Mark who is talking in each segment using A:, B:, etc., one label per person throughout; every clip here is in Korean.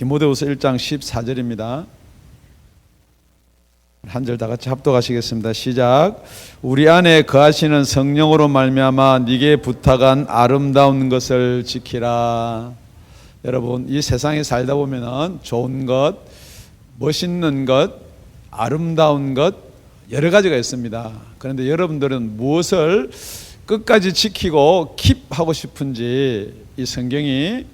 A: 디모데후서 1장 14절입니다. 한 절 다 같이 합독하시겠습니다. 시작. 우리 안에 거하시는 성령으로 말미암아 네게 부탁한 아름다운 것을 지키라. 여러분, 이 세상에 살다 보면은 좋은 것, 멋있는 것, 아름다운 것 여러 가지가 있습니다. 그런데 여러분들은 무엇을 끝까지 지키고 킵하고 싶은지 이 성경이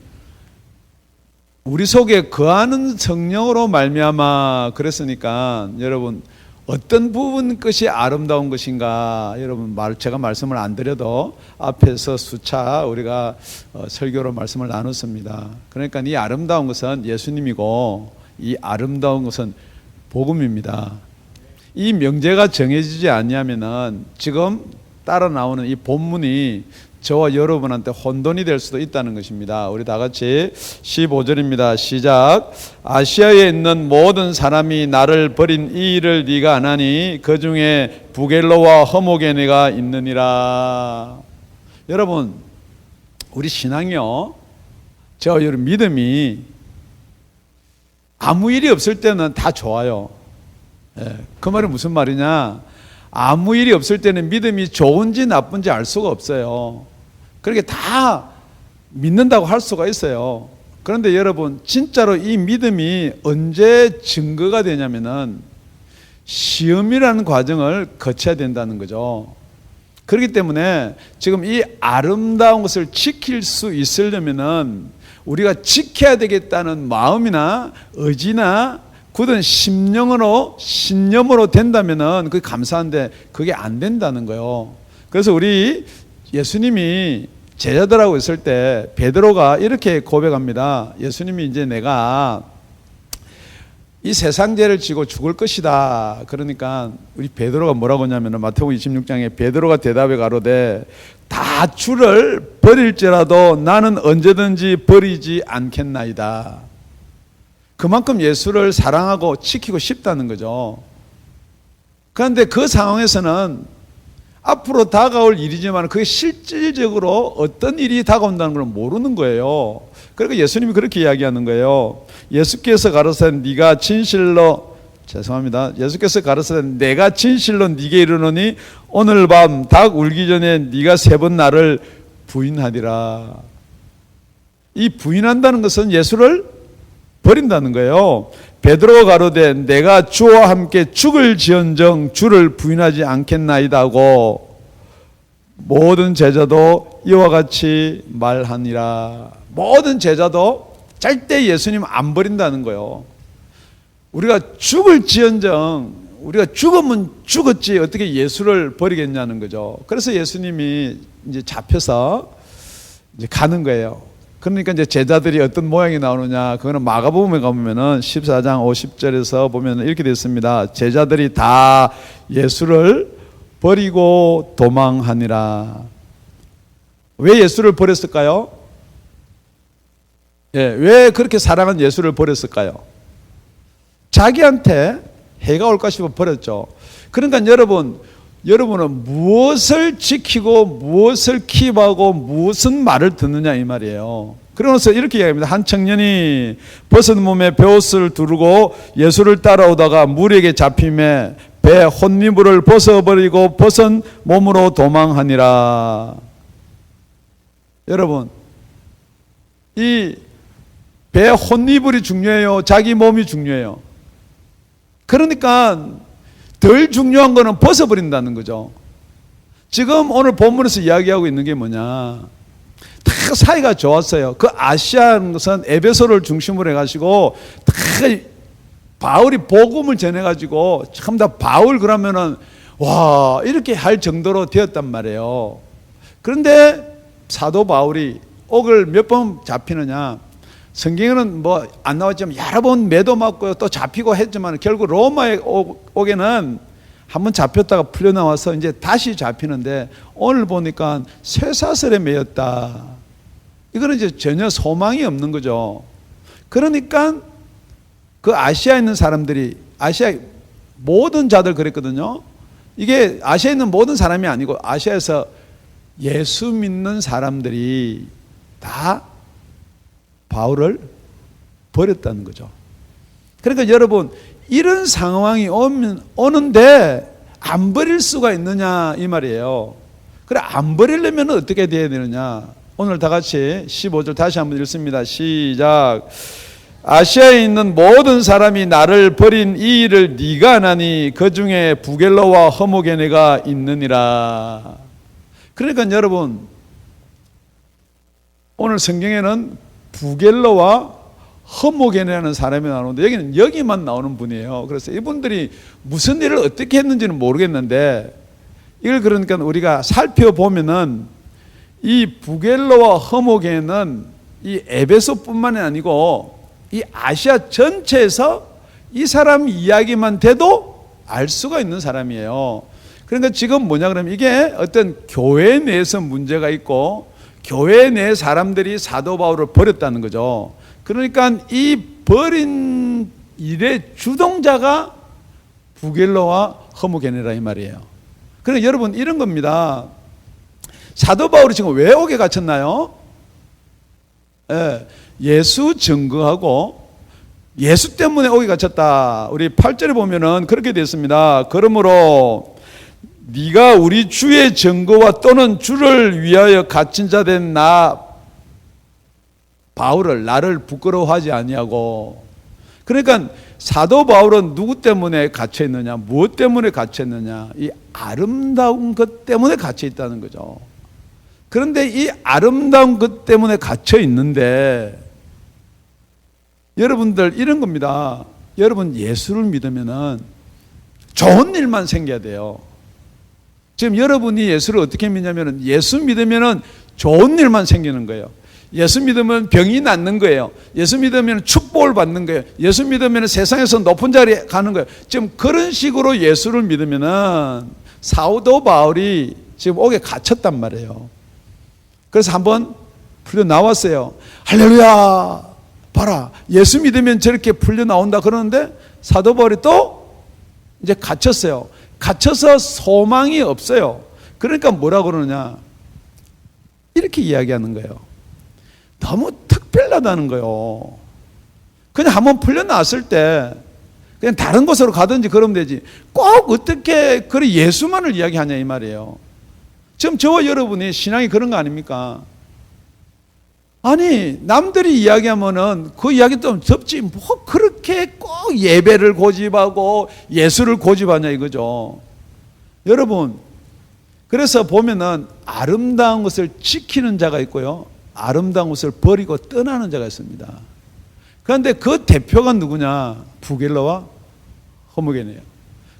A: 우리 속에 거하는 성령으로 말미암아 그랬으니까 여러분 어떤 부분 것이 아름다운 것인가 여러분 제가 말씀을 안 드려도 앞에서 수차 우리가 설교로 말씀을 나눴습니다. 그러니까 이 아름다운 것은 예수님이고 이 아름다운 것은 복음입니다. 이 명제가 정해지지 않냐면은 지금 따라 나오는 이 본문이 저와 여러분한테 혼돈이 될 수도 있다는 것입니다. 우리 다 같이 15절입니다. 시작. 아시아에 있는 모든 사람이 나를 버린 이 일을 네가 안 하니 그 중에 부겔로와 허모게네가 있느니라. 여러분, 우리 신앙이요, 저와 여러분 믿음이 아무 일이 없을 때는 다 좋아요. 그 말이 무슨 말이냐? 아무 일이 없을 때는 믿음이 좋은지 나쁜지 알 수가 없어요. 그렇게 다 믿는다고 할 수가 있어요. 그런데 여러분, 진짜로 이 믿음이 언제 증거가 되냐면은 시험이라는 과정을 거쳐야 된다는 거죠. 그렇기 때문에 지금 이 아름다운 것을 지킬 수 있으려면은 우리가 지켜야 되겠다는 마음이나 의지나 굳은 신념으로 된다면은 그게 감사한데 그게 안 된다는 거예요. 그래서 우리 예수님이 제자들하고 있을 때 베드로가 이렇게 고백합니다. 예수님이 이제 내가 이 세상 죄를 지고 죽을 것이다. 그러니까 우리 베드로가 뭐라고 하냐면 마태복음 26장에 베드로가 대답해 가로되 다 주를 버릴지라도 나는 언제든지 버리지 않겠나이다. 그만큼 예수를 사랑하고 지키고 싶다는 거죠. 그런데 그 상황에서는 앞으로 다가올 일이지만 그게 실질적으로 어떤 일이 다가온다는 걸 모르는 거예요. 그러니까 예수님이 그렇게 이야기하는 거예요. 예수께서 가로사대 네가 진실로 예수께서 가로사대 내가 진실로 네게 이르노니 오늘 밤 닭 울기 전에 네가 3번 나를 부인하리라. 이 부인한다는 것은 예수를 버린다는 거예요. 베드로가 가로되 내가 주와 함께 죽을지언정 주를 부인하지 않겠나이다 하고 모든 제자도 이와 같이 말하니라. 모든 제자도 절대 예수님 안 버린다는 거예요. 우리가 죽을지언정 우리가 죽으면 죽었지 어떻게 예수를 버리겠냐는 거죠. 그래서 예수님이 이제 잡혀서 이제 가는 거예요. 그러니까 이제 제자들이 어떤 모양이 나오느냐, 그거는 마가복음에 가보면은 14장 50절에서 보면 이렇게 되어 있습니다. 제자들이 다 예수를 버리고 도망하니라. 왜 예수를 버렸을까요? 왜 그렇게 사랑한 예수를 버렸을까요? 자기한테 해가 올까 싶어 버렸죠. 그러니까 여러분은 무엇을 지키고 무엇을 킵하고 무슨 말을 듣느냐 이 말이에요. 그러면서 이렇게 이야기합니다. 한 청년이 벗은 몸에 베옷을 두르고 예수를 따라오다가 무리에게 잡힘에 배 혼미불을 벗어버리고 벗은 몸으로 도망하니라. 여러분, 이 배 혼미불이 중요해요? 자기 몸이 중요해요? 그러니까 덜 중요한 거는 벗어버린다는 거죠. 지금 오늘 본문에서 이야기하고 있는 게 뭐냐, 다 사이가 좋았어요. 그 아시아는 것은 에베소를 중심으로 해가지고 다 바울이 복음을 전해가지고 참 다 바울 그러면은 와 이렇게 할 정도로 되었단 말이에요. 그런데 사도 바울이 옥을 몇 번 잡히느냐, 성경에는 뭐 안 나왔지만 여러 번 매도 맞고 또 잡히고 했지만 결국 로마에 오게는 한번 잡혔다가 풀려나와서 이제 다시 잡히는데 오늘 보니까 쇠사슬에 매였다. 이거는 이제 전혀 소망이 없는 거죠. 그러니까 그 아시아에 있는 사람들이, 아시아 모든 자들 그랬거든요. 이게 아시아에 있는 모든 사람이 아니고 아시아에서 예수 믿는 사람들이 다 바울을 버렸다는 거죠. 그러니까 여러분, 이런 상황이 오는데 안 버릴 수가 있느냐 이 말이에요. 그래, 안 버리려면 어떻게 돼야 되느냐. 오늘 다 같이 15절 다시 한번 읽습니다. 시작. 아시아에 있는 모든 사람이 나를 버린 이 일을 네가 안 하니 그 중에 부겔러와 허모게네가 있느니라. 그러니까 여러분, 오늘 성경에는 부겔러와 허모게네라는 사람이 나오는데 여기는 여기만 나오는 분이에요. 그래서 이분들이 무슨 일을 어떻게 했는지는 모르겠는데 이걸 그러니까 우리가 살펴보면은 이 부겔러와 허모게네는 이 에베소뿐만이 아니고 이 아시아 전체에서 이 사람 이야기만 돼도 알 수가 있는 사람이에요. 그러니까 지금 뭐냐 그러면 이게 어떤 교회 내에서 문제가 있고 교회 내 사람들이 사도 바울을 버렸다는 거죠. 그러니까 이 버린 일의 주동자가 부겔러와 허모게네라 이 말이에요. 그러니까 여러분 이런 겁니다. 사도 바울이 지금 왜 옥에 갇혔나요? 예수 증거하고 예수 때문에 옥에 갇혔다. 우리 8절에 보면은 그렇게 되어 있습니다. 그러므로 네가 우리 주의 증거와 또는 주를 위하여 갇힌 자 된 나 바울을 나를 부끄러워하지 아니하고. 그러니까 사도 바울은 누구 때문에 갇혀 있느냐, 무엇 때문에 갇혀 있느냐, 이 아름다운 것 때문에 갇혀 있다는 거죠. 그런데 이 아름다운 것 때문에 갇혀 있는데 여러분들 이런 겁니다. 여러분 예수를 믿으면은 좋은 일만 생겨야 돼요. 지금 여러분이 예수를 어떻게 믿냐면은 예수 믿으면은 좋은 일만 생기는 거예요. 예수 믿으면 병이 낫는 거예요. 예수 믿으면 축복을 받는 거예요. 예수 믿으면 세상에서 높은 자리에 가는 거예요. 지금 그런 식으로 예수를 믿으면은 사도 바울이 지금 옥에 갇혔단 말이에요. 그래서 한번 풀려 나왔어요. 할렐루야! 봐라. 예수 믿으면 저렇게 풀려 나온다 그러는데 사도 바울이 또 이제 갇혔어요. 갇혀서 소망이 없어요. 그러니까 뭐라고 그러느냐. 이렇게 이야기하는 거예요. 너무 특별하다는 거예요. 그냥 한번 풀려 나왔을 때 그냥 다른 곳으로 가든지 그러면 되지. 꼭 어떻게 그래 예수만을 이야기하냐 이 말이에요. 지금 저와 여러분이 신앙이 그런 거 아닙니까? 아니 남들이 이야기하면은 그 이야기 좀 접지 뭐 그렇게 꼭 예배를 고집하고 예수를 고집하냐 이거죠. 여러분 그래서 보면은 아름다운 것을 지키는 자가 있고요, 아름다운 것을 버리고 떠나는 자가 있습니다. 그런데 그 대표가 누구냐? 부겔러와 허모게네예요.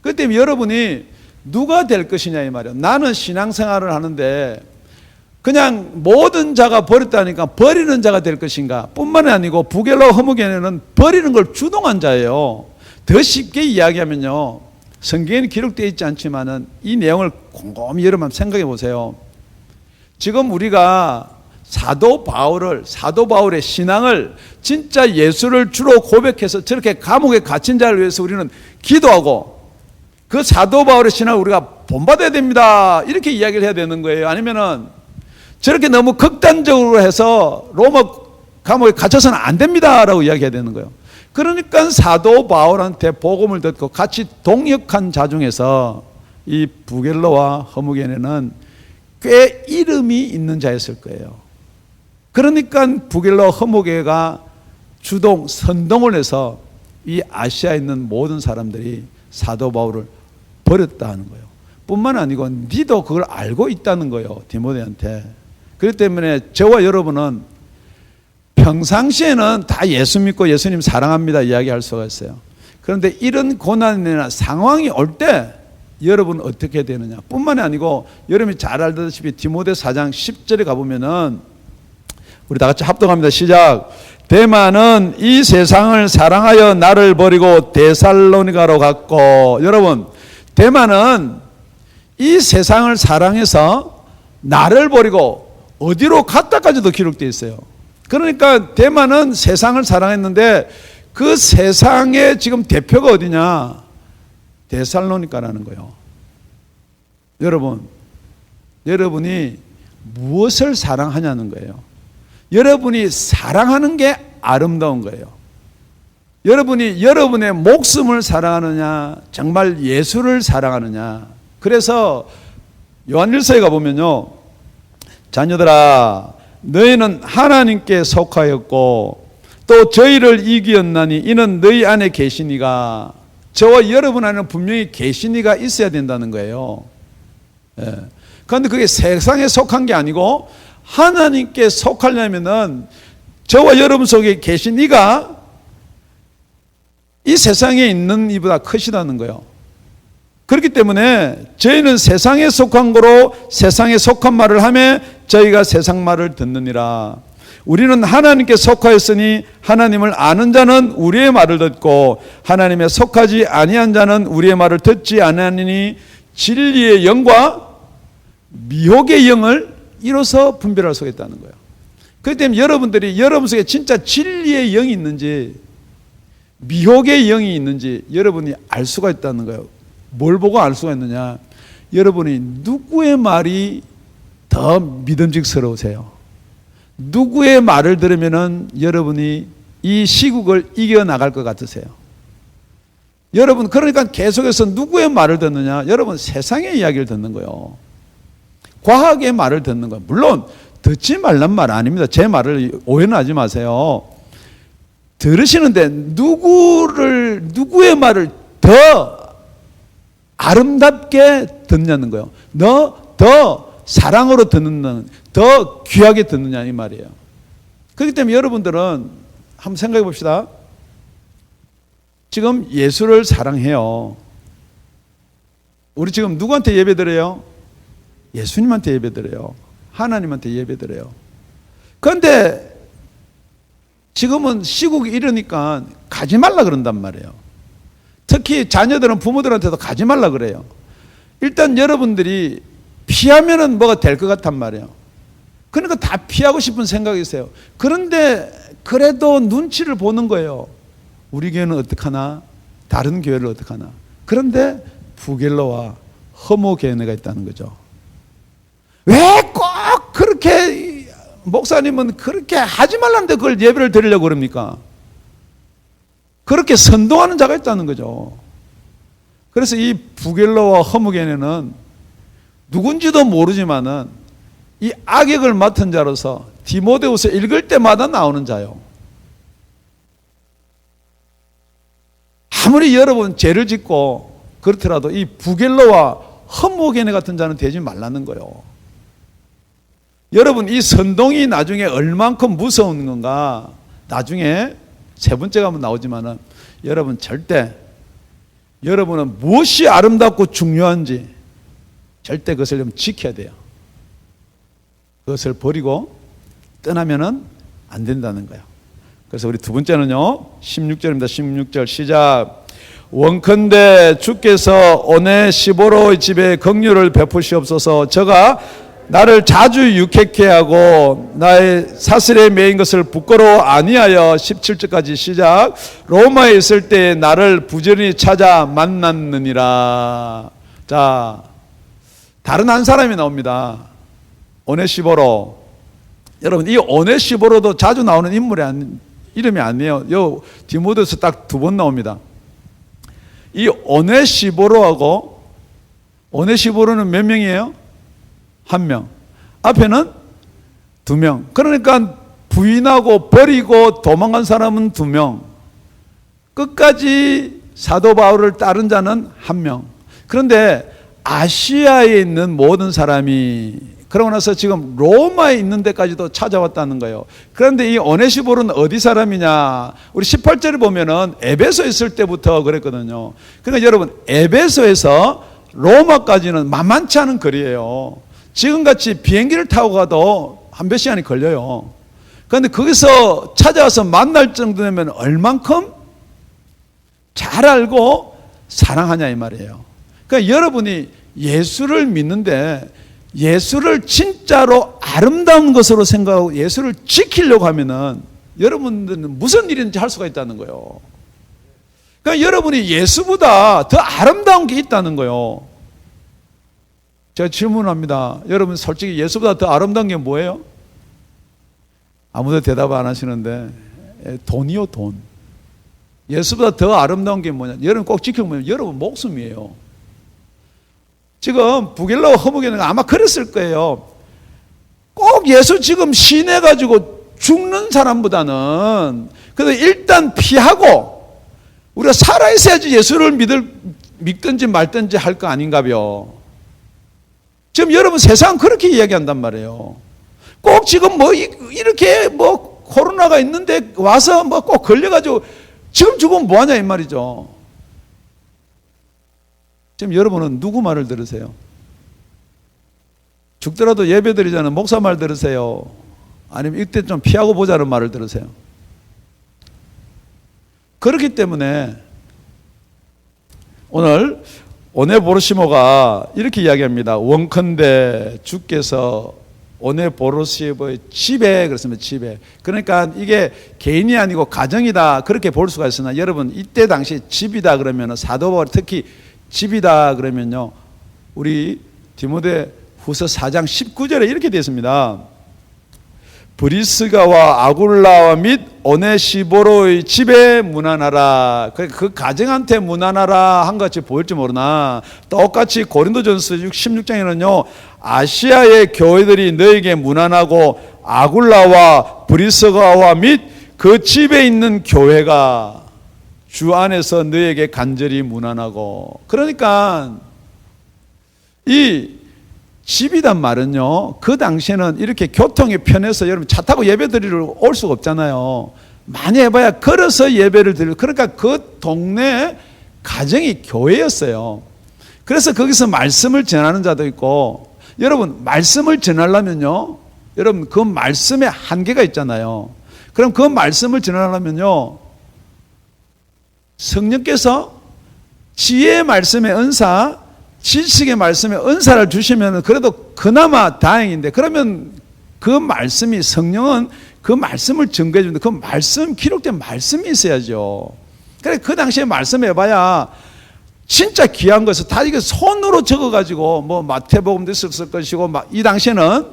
A: 그렇기 때문에 여러분이 누가 될 것이냐 이 말이에요. 나는 신앙생활을 하는데 그냥 모든 자가 버렸다니까 버리는 자가 될 것인가? 뿐만 아니고 부겔러와 허모게네는 버리는 걸 주동한 자예요. 더 쉽게 이야기하면요, 성경에는 기록되어 있지 않지만은 이 내용을 곰곰이 여러분 생각해 보세요. 지금 우리가 사도 바울의 신앙을 진짜 예수를 주로 고백해서 저렇게 감옥에 갇힌 자를 위해서 우리는 기도하고 그 사도 바울의 신앙을 우리가 본받아야 됩니다. 이렇게 이야기를 해야 되는 거예요. 아니면은 저렇게 너무 극단적으로 해서 로마 감옥에 갇혀서는 안 됩니다라고 이야기해야 되는 거예요. 그러니까 사도 바울한테 복음을 듣고 같이 동역한 자 중에서 이 부겔러와 허모게네는 꽤 이름이 있는 자였을 거예요. 그러니까 부겔러 허모게가 선동을 해서 이 아시아에 있는 모든 사람들이 사도 바울을 버렸다 하는 거예요. 뿐만 아니고 니도 그걸 알고 있다는 거예요, 디모데한테. 그렇기 때문에 저와 여러분은 평상시에는 다 예수 믿고 예수님 사랑합니다 이야기할 수가 있어요. 그런데 이런 고난이나 상황이 올 때 여러분 어떻게 되느냐. 뿐만 아니고 여러분이 잘 알다시피 디모데 4장 10절에 가보면은 우리 다 같이 합동합니다. 시작. 데마는 이 세상을 사랑하여 나를 버리고 데살로니가로 갔고. 여러분 데마는 이 세상을 사랑해서 나를 버리고 어디로 갔다까지도 기록되어 있어요. 그러니까 데마는 세상을 사랑했는데 그 세상의 지금 대표가 어디냐? 데살로니가라는 거예요. 여러분이 무엇을 사랑하냐는 거예요. 여러분이 사랑하는 게 아름다운 거예요. 여러분이 여러분의 목숨을 사랑하느냐, 정말 예수를 사랑하느냐. 그래서 요한일서에 가보면요, 자녀들아 너희는 하나님께 속하였고 또 저희를 이기었나니 이는 너희 안에 계시니가. 저와 여러분 안에는 분명히 계시니가 있어야 된다는 거예요. 그런데 그게 세상에 속한 게 아니고 하나님께 속하려면은 저와 여러분 속에 계신 이가 이 세상에 있는 이보다 크시다는 거예요. 그렇기 때문에 저희는 세상에 속한 거로 세상에 속한 말을 하며 저희가 세상 말을 듣느니라. 우리는 하나님께 속하였으니 하나님을 아는 자는 우리의 말을 듣고 하나님에 속하지 아니한 자는 우리의 말을 듣지 아니하니 진리의 영과 미혹의 영을 이로써 분별할 수가 있다는 거예요. 그렇기 때문에 여러분들이 여러분 속에 진짜 진리의 영이 있는지 미혹의 영이 있는지 여러분이 알 수가 있다는 거예요. 뭘 보고 알 수가 있느냐? 여러분이 누구의 말이 더 믿음직스러우세요? 누구의 말을 들으면은 여러분이 이 시국을 이겨나갈 것 같으세요? 여러분, 그러니까 계속해서 누구의 말을 듣느냐? 여러분, 세상의 이야기를 듣는 거예요. 과학의 말을 듣는 거예요. 물론 듣지 말란 말 아닙니다. 제 말을 오해는 하지 마세요. 들으시는데 누구의 말을 더 아름답게 듣냐는 거예요. 너 더 사랑으로 듣는, 더 귀하게 듣느냐 이 말이에요. 그렇기 때문에 여러분들은 한번 생각해 봅시다. 지금 예수를 사랑해요. 우리 지금 누구한테 예배드려요? 예수님한테 예배드려요. 하나님한테 예배드려요. 그런데 지금은 시국이 이러니까 가지 말라 그런단 말이에요. 특히 자녀들은 부모들한테도 가지 말라 그래요. 일단 여러분들이 피하면은 뭐가 될 것 같단 말이에요. 그러니까 다 피하고 싶은 생각이 있어요. 그런데 그래도 눈치를 보는 거예요. 우리 교회는 어떡하나? 다른 교회를 어떡하나? 그런데 부겔러와 허모게네가 있다는 거죠. 왜 꼭 그렇게 목사님은 그렇게 하지 말라는데 그걸 예배를 드리려고 그럽니까? 그렇게 선동하는 자가 있다는 거죠. 그래서 이 부겔러와 허무게네는 누군지도 모르지만은 이 악역을 맡은 자로서 디모데후서 읽을 때마다 나오는 자요. 아무리 여러분 죄를 짓고 그렇더라도 이 부겔러와 허무게네 같은 자는 되지 말라는 거예요. 여러분, 이 선동이 나중에 얼만큼 무서운 건가? 나중에 세 번째가 한번 나오지만은 여러분 절대 여러분은 무엇이 아름답고 중요한지 절대 그것을 좀 지켜야 돼요. 그것을 버리고 떠나면은 안 된다는 거예요. 그래서 우리 두 번째는요, 16절입니다. 16절 시작. 원컨대 주께서 오네시보로의 집에 긍휼을 베푸시옵소서. 저가 나를 자주 유쾌케 하고 나의 사슬에 매인 것을 부끄러워 아니하여. 17절까지 시작. 로마에 있을 때 나를 부지런히 찾아 만났느니라. 자, 다른 한 사람이 나옵니다. 오네시보로. 여러분, 이 오네시보로도 자주 나오는 이름이 아니에요. 요 디모데후서 딱 두 번 나옵니다. 이 오네시보로하고, 오네시보로는 몇 명이에요? 한 명. 앞에는 두 명. 그러니까 부인하고 버리고 도망간 사람은 두 명. 끝까지 사도 바울을 따른 자는 한 명. 그런데 아시아에 있는 모든 사람이 그러고 나서 지금 로마에 있는 데까지도 찾아왔다는 거예요. 그런데 이 오네시보로는 어디 사람이냐? 우리 18절에 보면은 에베소에 있을 때부터 그랬거든요. 그러니까 여러분, 에베소에서 로마까지는 만만치 않은 거리예요. 지금같이 비행기를 타고 가도 한 몇 시간이 걸려요. 그런데 거기서 찾아와서 만날 정도 되면 얼만큼 잘 알고 사랑하냐 이 말이에요. 그러니까 여러분이 예수를 믿는데 예수를 진짜로 아름다운 것으로 생각하고 예수를 지키려고 하면은 여러분들은 무슨 일인지 할 수가 있다는 거예요. 그러니까 여러분이 예수보다 더 아름다운 게 있다는 거예요. 제가 질문합니다. 여러분 솔직히 예수보다 더 아름다운 게 뭐예요? 아무도 대답 안 하시는데 돈이요, 돈. 예수보다 더 아름다운 게 뭐냐? 여러분 꼭 지켜보면 여러분 목숨이에요. 지금 부길로 허무개는 아마 그랬을 거예요. 꼭 예수 지금 신해가지고 죽는 사람보다는 그래도 일단 피하고 우리가 살아있어야지 예수를 믿든지 말든지 할 거 아닌가요? 지금 여러분 세상 그렇게 이야기한단 말이에요. 꼭 지금 뭐 이렇게 뭐 코로나가 있는데 와서 뭐 꼭 걸려가지고 지금 죽으면 뭐하냐 이 말이죠. 지금 여러분은 누구 말을 들으세요? 죽더라도 예배 드리자는 목사 말 들으세요? 아니면 이때 좀 피하고 보자는 말을 들으세요? 그렇기 때문에 오늘 오네보르시모가 이렇게 이야기합니다. 원컨대 주께서 오네보르시모의 집에, 그렇습니다. 집에. 그러니까 이게 개인이 아니고 가정이다 그렇게 볼 수가 있으나 여러분 이때 당시 집이다 그러면 사도 바울 특히 집이다 그러면요 우리 디모데 후서 4장 19절에 이렇게 되어 있습니다. 브리스가와 아굴라와 및 오네시보로의 집에 문안하라. 그 가정한테 문안하라 한 같이 보일지 모르나 똑같이 고린도전서 16장에는요 아시아의 교회들이 너에게 문안하고 아굴라와 브리스가와 및 그 집에 있는 교회가 주 안에서 너에게 간절히 문안하고. 그러니까 이 집이란 말은요 그 당시에는 이렇게 교통이 편해서 여러분 차 타고 예배 드리러 올 수가 없잖아요. 많이 해봐야 걸어서 예배를 드리고, 그러니까 그 동네 가정이 교회였어요. 그래서 거기서 말씀을 전하는 자도 있고, 여러분 말씀을 전하려면요 여러분 그 말씀에 한계가 있잖아요. 그럼 그 말씀을 전하려면요 성령께서 지혜의 말씀의 은사, 지식의 말씀에 은사를 주시면 그래도 그나마 다행인데, 그러면 그 말씀이 성령은 그 말씀을 증거해 주는데 그 말씀, 기록된 말씀이 있어야죠. 그래 그 당시에 말씀해봐야 진짜 귀한 것을 다 이게 손으로 적어가지고 뭐 마태복음도 있었을 것이고, 이 당시에는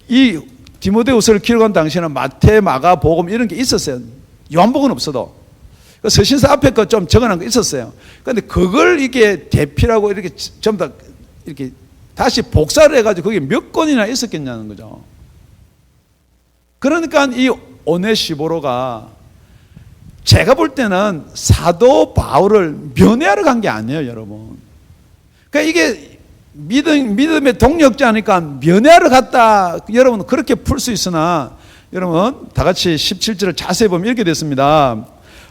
A: 이 디모데후서를 기록한 당시에는 마태, 마가, 복음 이런 게 있었어요. 요한복음은 없어도. 서신서 앞에 거 좀 적어놓은 거 있었어요. 그런데 그걸 이게 대필하고 이렇게 전부 다 이렇게 다시 복사를 해가지고 그게 몇 권이나 있었겠냐는 거죠. 그러니까 이 오네시보로가 제가 볼 때는 사도 바울을 면회하러 간 게 아니에요, 여러분. 그러니까 이게 믿음의 동력자니까 면회하러 갔다, 여러분 그렇게 풀 수 있으나, 여러분 다 같이 17절을 자세히 보면 이렇게 됐습니다.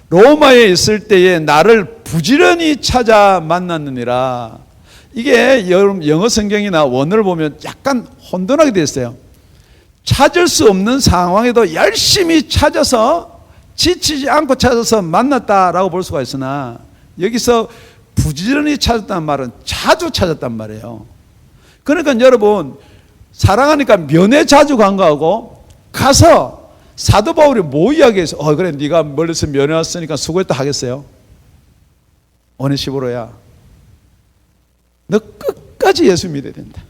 A: 로마에 있을 때에 나를 부지런히 찾아 만났느니라. 이게 여러분 영어 성경이나 원어를 보면 약간 혼돈하게 되어 있어요. 찾을 수 없는 상황에도 열심히 찾아서 지치지 않고 찾아서 만났다라고 볼 수가 있으나, 여기서 부지런히 찾았다는 말은 자주 찾았단 말이에요. 그러니까 여러분 사랑하니까 면회 자주 간 거하고 가서 사도 바울이 뭐 이야기해서 그래 네가 멀리서 면회 왔으니까 수고했다 하겠어요? 오네시보로야, 너 끝까지 예수 믿어야 된다.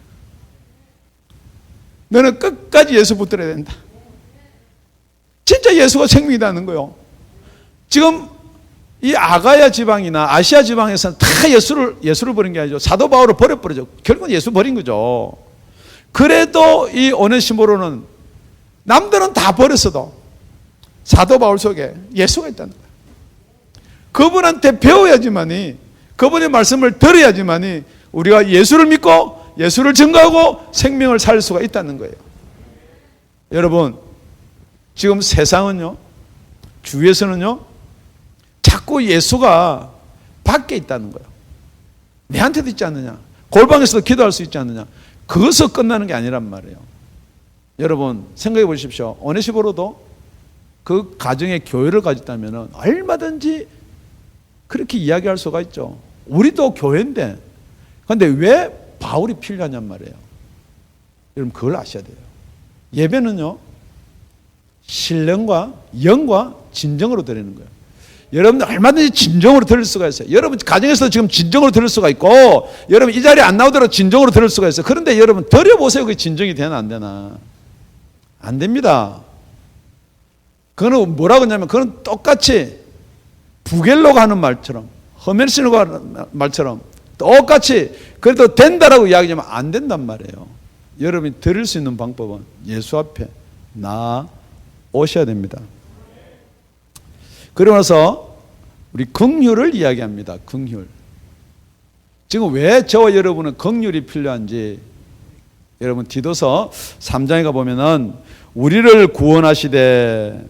A: 너는 끝까지 예수 붙들어야 된다. 진짜 예수가 생명이라는 거요. 지금 이 아가야 지방이나 아시아 지방에서는 다 예수를 버린 게 아니죠. 사도 바울을 버려버리죠. 결국은 예수 버린 거죠. 그래도 이 오네시보로는 남들은 다 버렸어도 사도 바울 속에 예수가 있다는 거예요. 그분한테 배워야지만이, 그분의 말씀을 들어야지만이 우리가 예수를 믿고 예수를 증거하고 생명을 살 수가 있다는 거예요. 여러분 지금 세상은요, 주위에서는요 자꾸 예수가 밖에 있다는 거예요. 내한테도 있지 않느냐, 골방에서도 기도할 수 있지 않느냐, 그것으로 끝나는 게 아니란 말이에요. 여러분 생각해 보십시오. 오네시보로도 그 가정의 교회를 가졌다면 얼마든지 그렇게 이야기할 수가 있죠. 우리도 교회인데, 그런데 왜 바울이 필요하냔 말이에요. 여러분 그걸 아셔야 돼요. 예배는요 신령과 영과 진정으로 드리는 거예요. 여러분들 얼마든지 진정으로 드릴 수가 있어요. 여러분 가정에서 지금 진정으로 드릴 수가 있고, 여러분 이 자리에 안 나오더라도 진정으로 드릴 수가 있어요. 그런데 여러분 드려보세요. 그게 진정이 되나 안 되나? 안 됩니다. 그거는 뭐라고 하냐면, 그건 똑같이 부겔로가 하는 말처럼, 허멜신호가 하는 말처럼 똑같이 그래도 된다라고 이야기하면 안 된단 말이에요. 여러분이 들을 수 있는 방법은 예수 앞에 나오셔야 됩니다. 그러고 나서 우리 긍휼을 이야기합니다. 긍휼. 지금 왜 저와 여러분은 긍휼이 필요한지, 여러분 디도서 3장에 가보면은 우리를 구원하시되,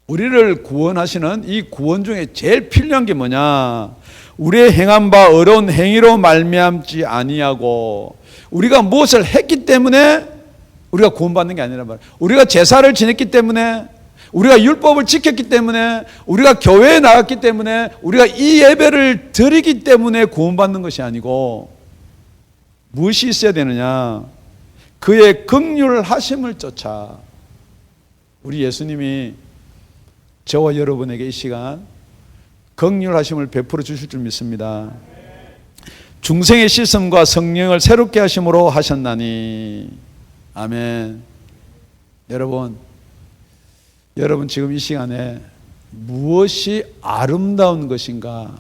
A: 우리를 구원하시는 이 구원 중에 제일 필요한 게 뭐냐? 우리의 행한 바 어려운 행위로 말미암지 아니하고, 우리가 무엇을 했기 때문에 우리가 구원받는 게 아니란 말이에요. 우리가 제사를 지냈기 때문에, 우리가 율법을 지켰기 때문에, 우리가 교회에 나갔기 때문에, 우리가 이 예배를 드리기 때문에 구원받는 것이 아니고, 무엇이 있어야 되느냐? 그의 긍휼하심을 쫓아. 우리 예수님이 저와 여러분에게 이 시간 긍휼하심을 베풀어 주실 줄 믿습니다. 중생의 씻음과 성령을 새롭게 하심으로 하셨나니. 아멘. 여러분 지금 이 시간에 무엇이 아름다운 것인가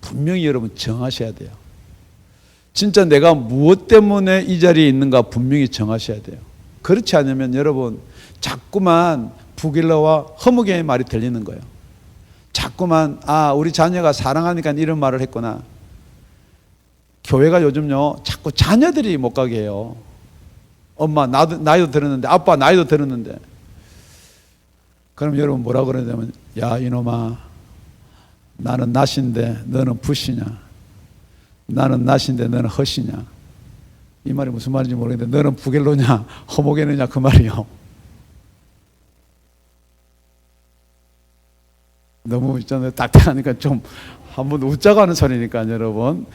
A: 분명히 여러분 정하셔야 돼요. 진짜 내가 무엇 때문에 이 자리에 있는가 분명히 정하셔야 돼요. 그렇지 않으면 여러분 자꾸만 부길러와 허무개의 말이 들리는 거예요. 자꾸만 우리 자녀가 사랑하니까 이런 말을 했구나. 교회가 요즘요 자꾸 자녀들이 못 가게 해요. 엄마 나이도 들었는데, 아빠 나이도 들었는데. 그럼 여러분 뭐라 그러냐면, 야 이놈아, 나는 낫인데 너는 붓이냐? 나는 낫인데 너는 헛이냐? 이 말이 무슨 말인지 모르겠는데, 너는 부겔로냐 허무개느냐 그 말이요. 너무 있잖아요. 딱딱하니까 좀 한번 웃자고 하는 소리니까 여러분.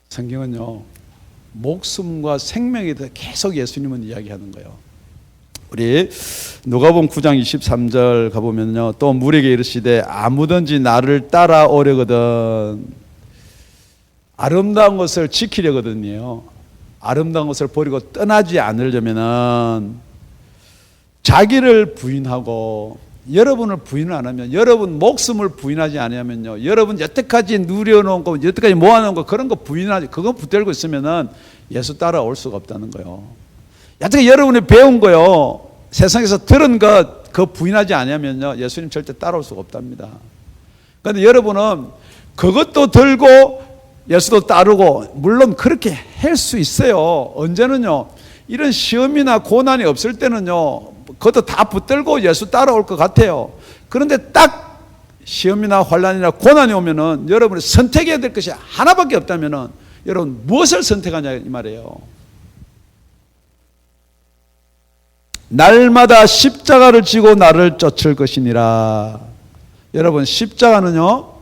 A: 성경은요 목숨과 생명에 대해 계속 예수님은 이야기하는 거예요. 우리 누가복음 9장 23절 가보면요, 또 무리에게 이르시되 아무든지 나를 따라오려거든. 아름다운 것을 지키려거든요. 아름다운 것을 버리고 떠나지 않으려면은 자기를 부인하고, 여러분을 부인을 안 하면, 여러분 목숨을 부인하지 않으면요, 여러분 여태까지 누려놓은 거, 여태까지 모아놓은 거, 그런 거 부인하지, 그거 붙들고 있으면은 예수 따라올 수가 없다는 거예요. 여태까지 여러분이 배운 거요, 세상에서 들은 것, 그거 부인하지 않으면요 예수님 절대 따라올 수가 없답니다. 그런데 여러분은 그것도 들고 예수도 따르고, 물론 그렇게 할 수 있어요. 언제는요, 이런 시험이나 고난이 없을 때는요 그것도 다 붙들고 예수 따라올 것 같아요. 그런데 딱 시험이나 환난이나 고난이 오면은 여러분이 선택해야 될 것이 하나밖에 없다면은 여러분 무엇을 선택하냐 이 말이에요. 날마다 십자가를 지고 나를 쫓을 것이니라. 여러분 십자가는요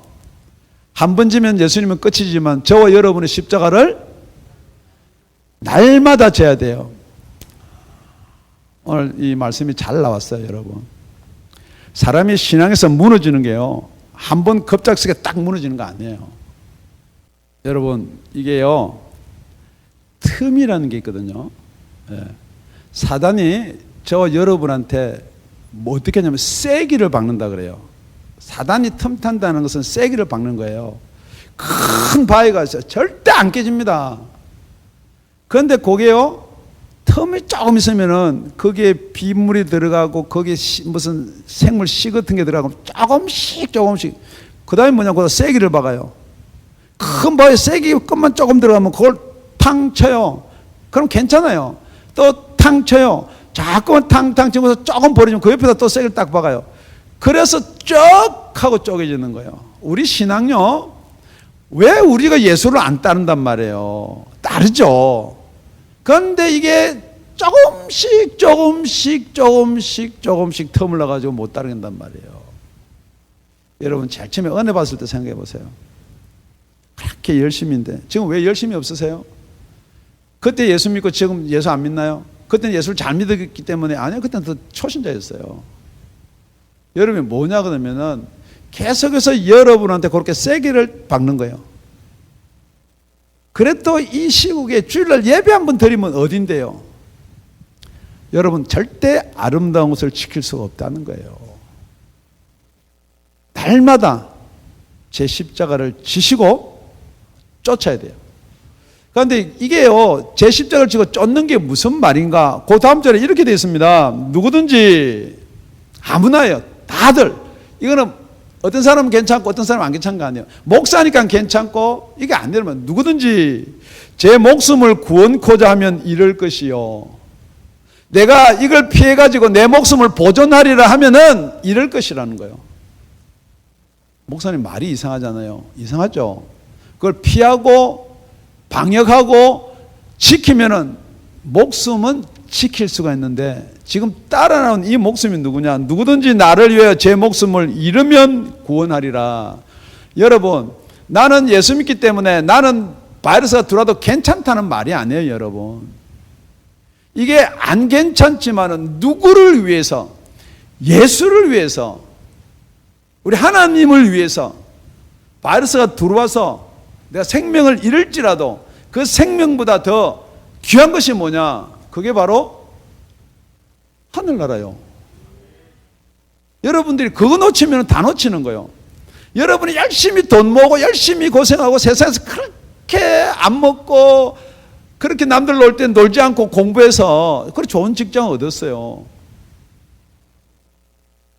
A: 한 번 지면 예수님은 끝이지만 저와 여러분의 십자가를 날마다 져야 돼요. 오늘 이 말씀이 잘 나왔어요. 여러분, 사람이 신앙에서 무너지는 게요 한 번 급작스럽게 딱 무너지는 거 아니에요. 여러분 이게요 틈이라는 게 있거든요. 사단이 저와 여러분한테 뭐 어떻게 하냐면 쐐기를 박는다 그래요. 사단이 틈탄다는 것은 쐐기를 박는 거예요. 큰 바위가 있어요. 절대 안 깨집니다. 그런데 그게요 틈이 조금 있으면은 거기에 빗물이 들어가고 거기에 무슨 생물 씨 같은 게 들어가고 조금씩 그 다음에 뭐냐, 거기다 쐐기를 박아요. 큰 바위에 쐐기 끝만 조금 들어가면 그걸 탕 쳐요. 그럼 괜찮아요. 또 탕 쳐요. 자꾸만 탕탕 치면서 조금 버리면 그 옆에다 또 쐐기를 딱 박아요. 그래서 쭉 하고 쪼개지는 거예요. 우리 신앙요 왜 우리가 예수를 안 따른단 말이에요. 따르죠. 그런데 이게 조금씩 틈을 넣어가지고 못 따르겠단 말이에요. 여러분 제일 처음에 은혜 받을 때 생각해 보세요. 그렇게 열심인데 지금 왜 열심이 없으세요? 그때 예수 믿고 지금 예수 안 믿나요? 그때는 예수를 잘 믿었기 때문에. 아니요, 그때는 더 초신자였어요. 여러분이 뭐냐 그러면은 계속해서 여러분한테 그렇게 쐐기를 박는 거예요. 그래도 이 시국에 주일날 예배 한번 드리면 어딘데요? 여러분 절대 아름다운 것을 지킬 수가 없다는 거예요. 날마다 제 십자가를 지시고 쫓아야 돼요. 그런데 이게요, 제 십자가를 지고 쫓는 게 무슨 말인가? 그 다음 절에 이렇게 되어 있습니다. 누구든지, 아무나요, 다들. 이거는 어떤 사람은 괜찮고 어떤 사람은 안 괜찮은 거 아니에요. 목사니까 괜찮고, 이게 안 되면 누구든지 제 목숨을 구원코자 하면 잃을 것이요, 내가 이걸 피해가지고 내 목숨을 보존하리라 하면은 잃을 것이라는 거예요. 목사님 말이 이상하잖아요. 이상하죠? 그걸 피하고 방역하고 지키면은 목숨은 지킬 수가 있는데, 지금 따라 나온 이 목숨이 누구냐? 누구든지 나를 위하여 제 목숨을 잃으면 구원하리라. 여러분, 나는 예수 믿기 때문에 나는 바이러스가 들어와도 괜찮다는 말이 아니에요, 여러분. 이게 안 괜찮지만은 누구를 위해서? 예수를 위해서, 우리 하나님을 위해서 바이러스가 들어와서 내가 생명을 잃을지라도 그 생명보다 더 귀한 것이 뭐냐? 그게 바로 하늘나라요. 여러분들이 그거 놓치면 다 놓치는 거예요. 여러분이 열심히 돈 모으고 열심히 고생하고 세상에서 그렇게 안 먹고 그렇게 남들 놀 때 놀지 않고 공부해서 그렇게 좋은 직장을 얻었어요.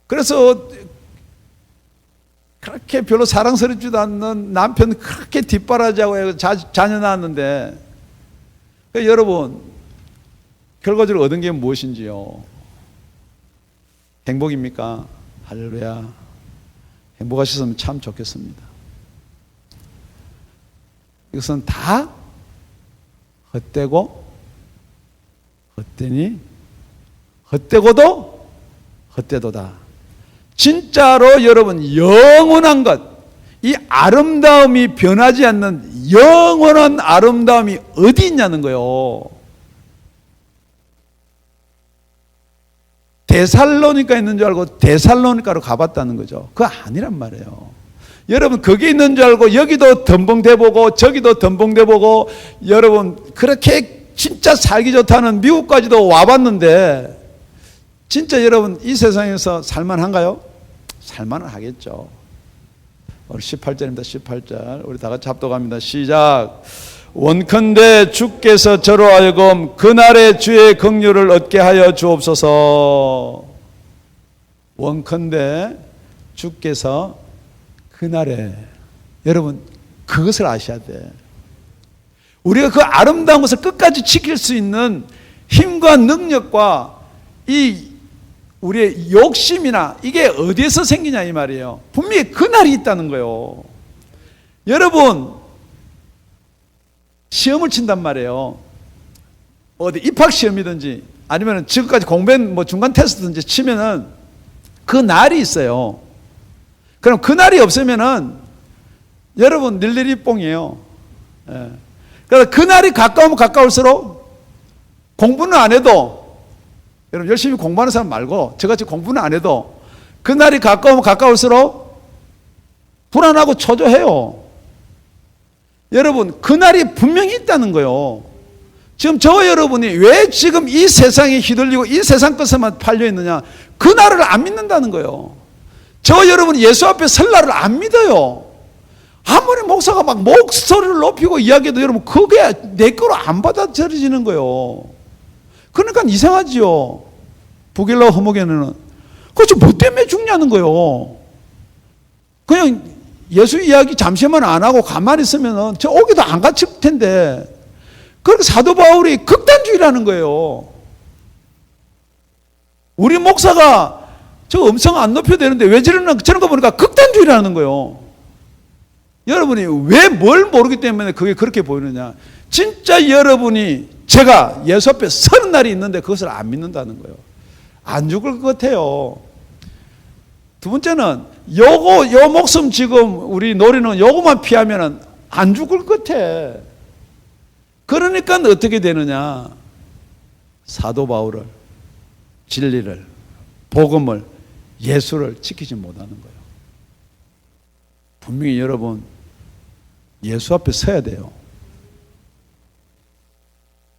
A: 그래서 그렇게 별로 사랑스럽지도 않는 남편 그렇게 뒷바라지하고 해서 자녀 낳았는데, 그러니까 여러분, 결과적으로 얻은 게 무엇인지요? 행복입니까? 할렐루야. 행복하셨으면 참 좋겠습니다. 이것은 다 헛되고, 헛되니, 헛되고도, 헛되도다. 진짜로 여러분, 영원한 것, 이 아름다움이 변하지 않는 영원한 아름다움이 어디 있냐는 거예요. 데살로니가 있는 줄 알고 데살로니가로 가봤다는 거죠. 그거 아니란 말이에요. 여러분, 거기 있는 줄 알고 여기도 덤벙대보고 저기도 덤벙대보고, 여러분 그렇게 진짜 살기 좋다는 미국까지도 와봤는데, 진짜 여러분 이 세상에서 살만한가요? 살만은 하겠죠. 우리 18절입니다. 18절 우리 다 같이 합독합니다. 시작. 원컨대 주께서 저로 하여금 그날의 주의 긍휼을 얻게 하여 주옵소서. 원컨대 주께서 그날에, 여러분 그것을 아셔야 돼. 우리가 그 아름다운 것을 끝까지 지킬 수 있는 힘과 능력과 이 우리의 욕심이나 이게 어디에서 생기냐 이 말이에요. 분명히 그날이 있다는 거예요. 여러분, 시험을 친단 말이에요. 어디 입학시험이든지 아니면 지금까지 공부한 뭐 중간 테스트든지 치면은 그 날이 있어요. 그럼 그 날이 없으면은 여러분 일일이 뽕이에요. 예. 그래서 그 날이 가까우면 가까울수록 공부는 안 해도, 여러분 열심히 공부하는 사람 말고 저같이 공부는 안 해도 그 날이 가까우면 가까울수록 불안하고 초조해요. 여러분 그 날이 분명히 있다는 거예요. 지금 저와 여러분이 왜 지금 이 세상에 휘둘리고 이 세상 것에만 팔려 있느냐? 그 날을 안 믿는다는 거예요. 저와 여러분이 예수 앞에 설 날을 안 믿어요. 아무리 목사가 막 목소리를 높이고 이야기해도 여러분 그게 내 거로 안 받아들여지는 거예요. 그러니까 이상하지요. 북일라 허목에는 그렇지 뭐 때문에 죽냐는 거예요. 그냥 예수 이야기 잠시만 안 하고 가만히 있으면 저 오기도 안 갇힐 텐데, 그렇게 사도 바울이 극단주의라는 거예요. 우리 목사가 저 음성 안 높여도 되는데 왜 저러는 거 보니까 극단주의라는 거예요. 여러분이 왜 뭘 모르기 때문에 그게 그렇게 보이느냐? 진짜 여러분이 제가 예수 앞에 서는 날이 있는데 그것을 안 믿는다는 거예요. 안 죽을 것 같아요. 두 번째는 요 목숨 지금 우리 노리는 요거만 피하면은 안 죽을 것 같아. 그러니까 어떻게 되느냐? 사도 바울을, 진리를, 복음을, 예수를 지키지 못하는 거예요. 분명히 여러분 예수 앞에 서야 돼요.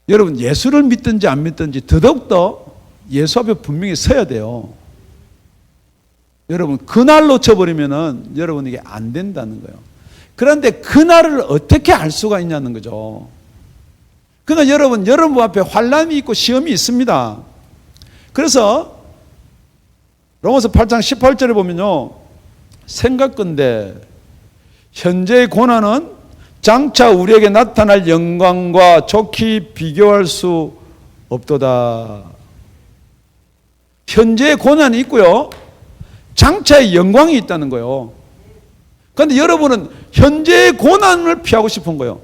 A: 여러분 예수를 믿든지 안 믿든지 더더욱더 예수 앞에 분명히 서야 돼요. 여러분, 그날 놓쳐버리면은 여러분 이게 안 된다는 거예요. 그런데 그날을 어떻게 알 수가 있냐는 거죠. 그러니까 여러분 앞에 환란이 있고 시험이 있습니다. 그래서 로마서 8장 18절에 보면요, 생각건대 현재의 고난은 장차 우리에게 나타날 영광과 좋게 비교할 수 없도다. 현재의 고난이 있고요, 장차의 영광이 있다는 거예요. 그런데 여러분은 현재의 고난을 피하고 싶은 거예요.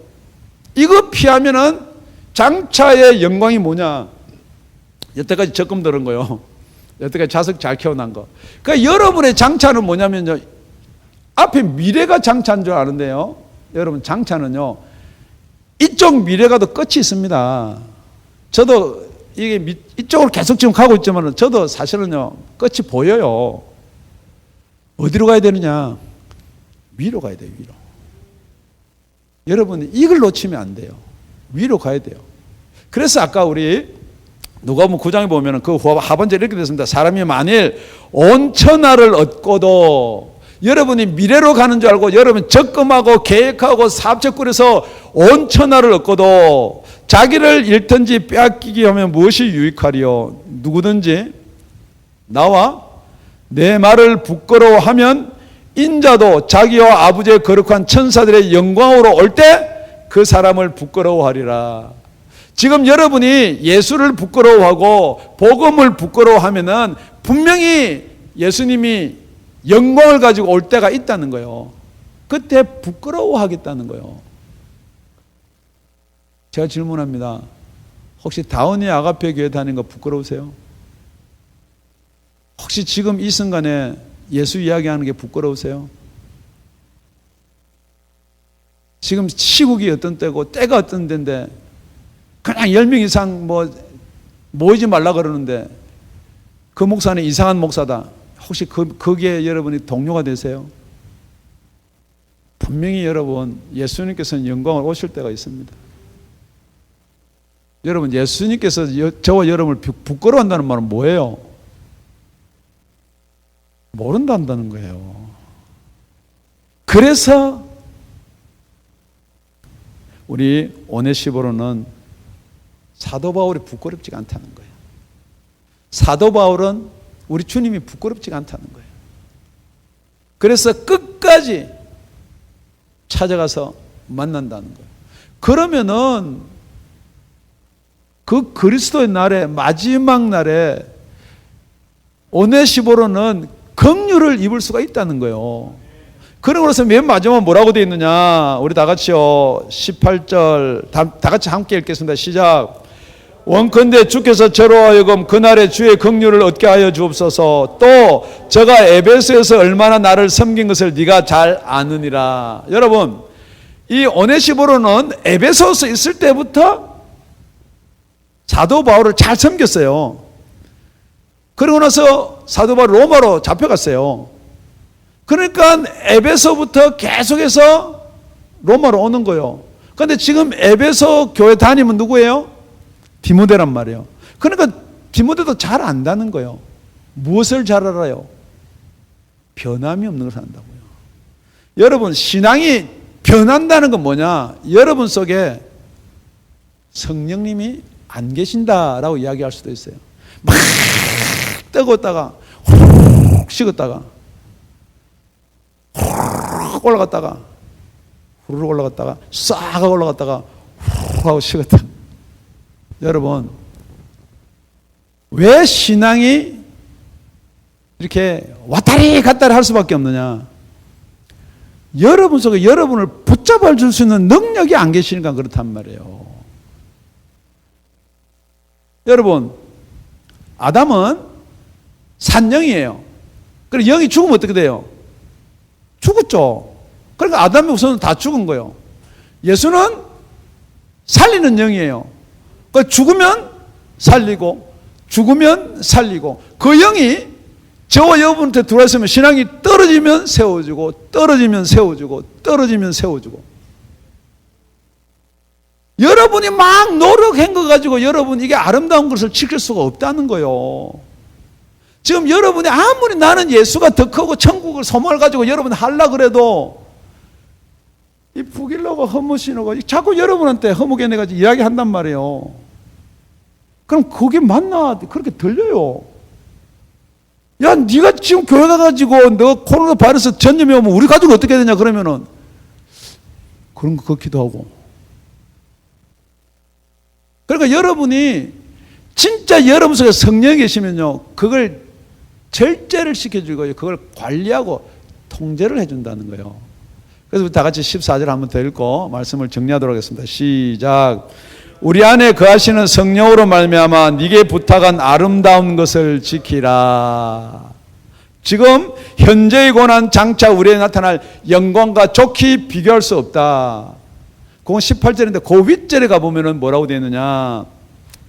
A: 이거 피하면은 장차의 영광이 뭐냐? 여태까지 적금 들은 거요. 여태까지 자식 잘 키워난 거. 그러니까 여러분의 장차는 뭐냐면요, 앞에 미래가 장차인 줄 아는데요, 여러분 장차는요, 이쪽 미래가도 끝이 있습니다. 저도 이게 이쪽으로 계속 지금 가고 있지만 저도 사실은요 끝이 보여요. 어디로 가야 되느냐? 위로 가야 돼요. 위로. 여러분 이걸 놓치면 안 돼요. 위로 가야 돼요. 그래서 아까 우리 누가복음 9장에 보면 그 하반절에 이렇게 됐습니다. 사람이 만일 온 천하를 얻고도, 여러분이 미래로 가는 줄 알고 여러분 적금하고 계획하고 사업체 꾸려서 온 천하를 얻고도 자기를 잃든지 빼앗기게 하면 무엇이 유익하리요? 누구든지 나와 내 말을 부끄러워하면 인자도 자기와 아버지의 거룩한 천사들의 영광으로 올 때 그 사람을 부끄러워하리라. 지금 여러분이 예수를 부끄러워하고 복음을 부끄러워하면은 분명히 예수님이 영광을 가지고 올 때가 있다는 거예요. 그때 부끄러워하겠다는 거예요. 제가 질문합니다. 혹시 다운이 아가페 교회 다니는 거 부끄러우세요? 혹시 지금 이 순간에 예수 이야기하는 게 부끄러우세요? 지금 시국이 어떤 때고 때가 어떤 때인데 그냥 10명 이상 모이지 말라 그러는데 그 목사는 이상한 목사다. 혹시 거기에 여러분이 동료가 되세요? 분명히 여러분 예수님께서는 영광을 오실 때가 있습니다. 여러분 예수님께서 저와 여러분을 부끄러워한다는 말은 뭐예요? 모른다는 거예요. 그래서 우리 오네시보로는 사도 바울이 부끄럽지가 않다는 거예요. 사도 바울은 우리 주님이 부끄럽지가 않다는 거예요. 그래서 끝까지 찾아가서 만난다는 거예요. 그러면은 그 그리스도의 날에, 마지막 날에 오네시보로는 긍휼을 입을 수가 있다는 거예요. 그러고서 맨 마지막에 뭐라고 되어 있느냐? 우리 다 같이요. 18절 다 같이 함께 읽겠습니다. 시작. 원컨대 주께서 저로 하여금 그날에 주의 긍휼을 얻게 하여 주옵소서. 또 저가 에베소에서 얼마나 나를 섬긴 것을 네가 잘 아느니라. 여러분, 이 오네시보로는 에베소서 있을 때부터 사도 바울을 잘 섬겼어요. 그러고 나서 사도 바울 로마로 잡혀갔어요. 그러니까 에베소부터 계속해서 로마로 오는 거예요. 그런데 지금 에베소 교회 다니면 누구예요? 디모데란 말이에요. 그러니까 디모데도 잘 안다는 거예요. 무엇을 잘 알아요? 변함이 없는 것을 안다고요. 여러분 신앙이 변한다는 건 뭐냐? 여러분 속에 성령님이 안 계신다라고 이야기할 수도 있어요. 막 뜨겁다가 훅 식었다가 훅 올라갔다가 후루룩 올라갔다가 싹 하고 올라갔다가 훅 하고 식었다. 여러분 왜 신앙이 이렇게 왔다리 갔다리 할 수밖에 없느냐? 여러분 속에 여러분을 붙잡아 줄 수 있는 능력이 안 계시니까 그렇단 말이에요. 여러분 아담은 산영이에요. 그리고 영이 죽으면 어떻게 돼요? 죽었죠. 그러니까 아담이 우선 다 죽은 거예요. 예수는 살리는 영이에요. 그러니까 죽으면 살리고 죽으면 살리고 그 영이 저와 여러분한테 들어와 있으면 신앙이 떨어지면 세워주고 떨어지면 세워주고 떨어지면 세워주고 여러분이 막 노력한 거 가지고 여러분 이게 아름다운 것을 지킬 수가 없다는 거예요. 지금 여러분이 아무리 나는 예수가 더 크고 천국을 소망을 가지고 여러분 하려 그래도 이 북일로가 허무신호가 자꾸 여러분한테 허무게 내가지고 이야기한단 말이에요. 그럼 그게 맞나? 그렇게 들려요. 야, 네가 지금 교회 가가지고 너 코로나 바이러스 전염이 오면 우리 가족은 어떻게 되냐 그러면은 그런 거 같기도 하고. 그러니까 여러분이 진짜 여러분 속에 성령이 계시면요, 그걸 절제를 시켜주고 그걸 관리하고 통제를 해준다는 거예요. 그래서 다 같이 14절 한번 더 읽고 말씀을 정리하도록 하겠습니다. 시작. 우리 안에 거하시는 성령으로 말미암아 네게 부탁한 아름다운 것을 지키라. 지금 현재의 고난 장차 우리에 나타날 영광과 좋게 비교할 수 없다. 그건 18절인데 그 윗절에 가보면 뭐라고 되어 있느냐.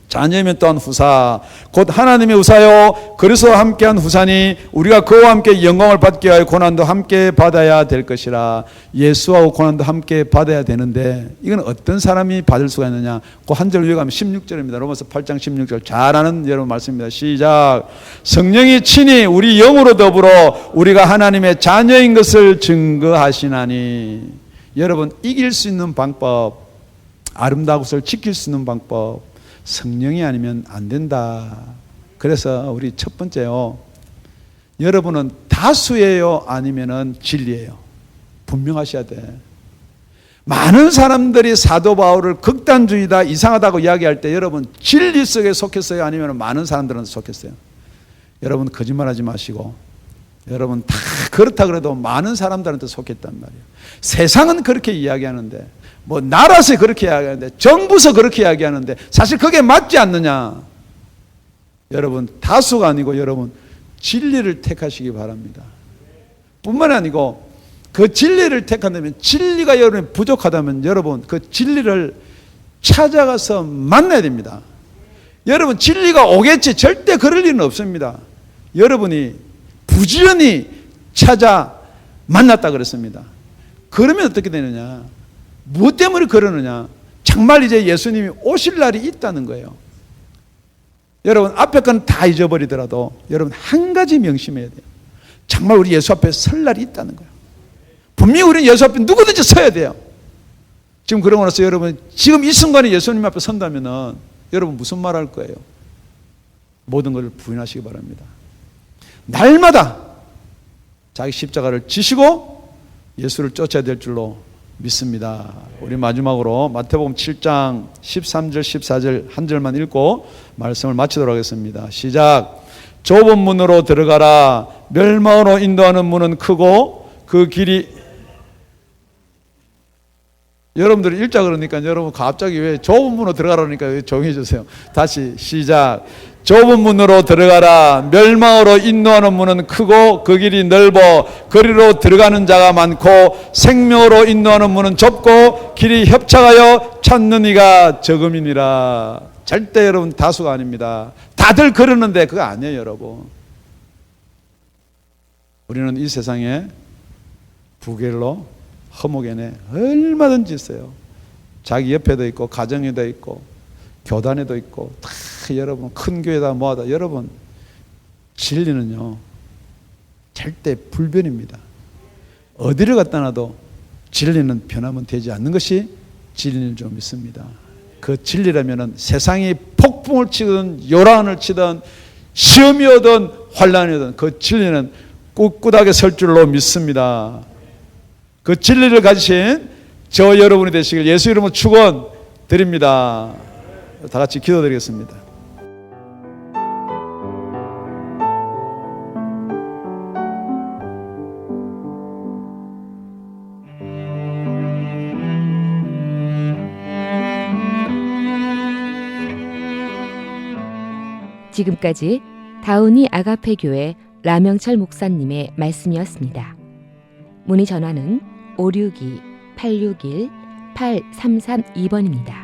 A: 자녀이면 또한 후사 곧 하나님의 후사요 그래서 함께한 후사니 우리가 그와 함께 영광을 받게 하여 고난도 함께 받아야 될 것이라. 예수하고 고난도 함께 받아야 되는데 이건 어떤 사람이 받을 수가 있느냐. 그 한 절 위에 가면 16절입니다. 로마서 8장 16절 잘 아는 여러분 말씀입니다. 시작. 성령이 친히 우리 영으로 더불어 우리가 하나님의 자녀인 것을 증거하시나니. 여러분 이길 수 있는 방법, 아름다운 것을 지킬 수 있는 방법, 성령이 아니면 안 된다. 그래서 우리 첫 번째요, 여러분은 다수예요 아니면은 진리예요? 분명하셔야 돼. 많은 사람들이 사도 바울을 극단주의다 이상하다고 이야기할 때 여러분 진리 속에 속했어요 아니면 많은 사람들한테 속했어요? 여러분 거짓말하지 마시고 여러분 다 그렇다 그래도 많은 사람들한테 속했단 말이에요. 세상은 그렇게 이야기하는데 뭐 나라에서 그렇게 이야기하는데 정부에서 그렇게 이야기하는데 사실 그게 맞지 않느냐. 여러분 다수가 아니고 여러분 진리를 택하시기 바랍니다. 뿐만 아니고 그 진리를 택한다면 진리가 여러분이 부족하다면 여러분 그 진리를 찾아가서 만나야 됩니다. 여러분 진리가 오겠지 절대 그럴 일은 없습니다. 여러분이 부지런히 찾아 만났다 그랬습니다. 그러면 어떻게 되느냐. 무엇 때문에 그러느냐. 정말 이제 예수님이 오실 날이 있다는 거예요. 여러분 앞에 건 다 잊어버리더라도 여러분 한 가지 명심해야 돼요. 정말 우리 예수 앞에 설 날이 있다는 거예요. 분명히 우리는 예수 앞에 누구든지 서야 돼요. 지금 그러고 나서 여러분 지금 이 순간에 예수님 앞에 선다면은 여러분 무슨 말 할 거예요? 모든 걸 부인하시기 바랍니다. 날마다 자기 십자가를 지시고 예수를 쫓아야 될 줄로 믿습니다. 우리 마지막으로 마태복음 7장 13절 14절 한 절만 읽고 말씀을 마치도록 하겠습니다. 시작. 좁은 문으로 들어가라. 멸망으로 인도하는 문은 크고 그 길이 여러분들이 읽자 그러니까 여러분 갑자기 왜 좁은 문으로 들어가라니까 왜 조용히 해주세요. 다시 시작. 좁은 문으로 들어가라. 멸망으로 인도하는 문은 크고 그 길이 넓어 거리로 들어가는 자가 많고 생명으로 인도하는 문은 좁고 길이 협착하여 찾는 이가 적음이니라. 절대 여러분 다수가 아닙니다. 다들 그러는데 그거 아니에요 여러분. 우리는 이 세상에 부결로 허무개네 얼마든지 있어요. 자기 옆에도 있고 가정에도 있고 교단에도 있고 다 여러분 큰 교회다 뭐하다. 여러분 진리는요 절대 불변입니다. 어디를 갖다 놔도 진리는 변하면 되지 않는 것이 진리를 좀 믿습니다. 그 진리라면은 세상이 폭풍을 치든 요란을 치든 시험이 오든 환란이 오든 그 진리는 꿋꿋하게 설 줄로 믿습니다. 그 진리를 가지신 저 여러분이 되시길 예수 이름으로 축원드립니다. 다 같이 기도드리겠습니다.
B: 지금까지 다운이 아가페 교회 라명철 목사님의 말씀이었습니다. 문의 전화는 562-861-8332번입니다.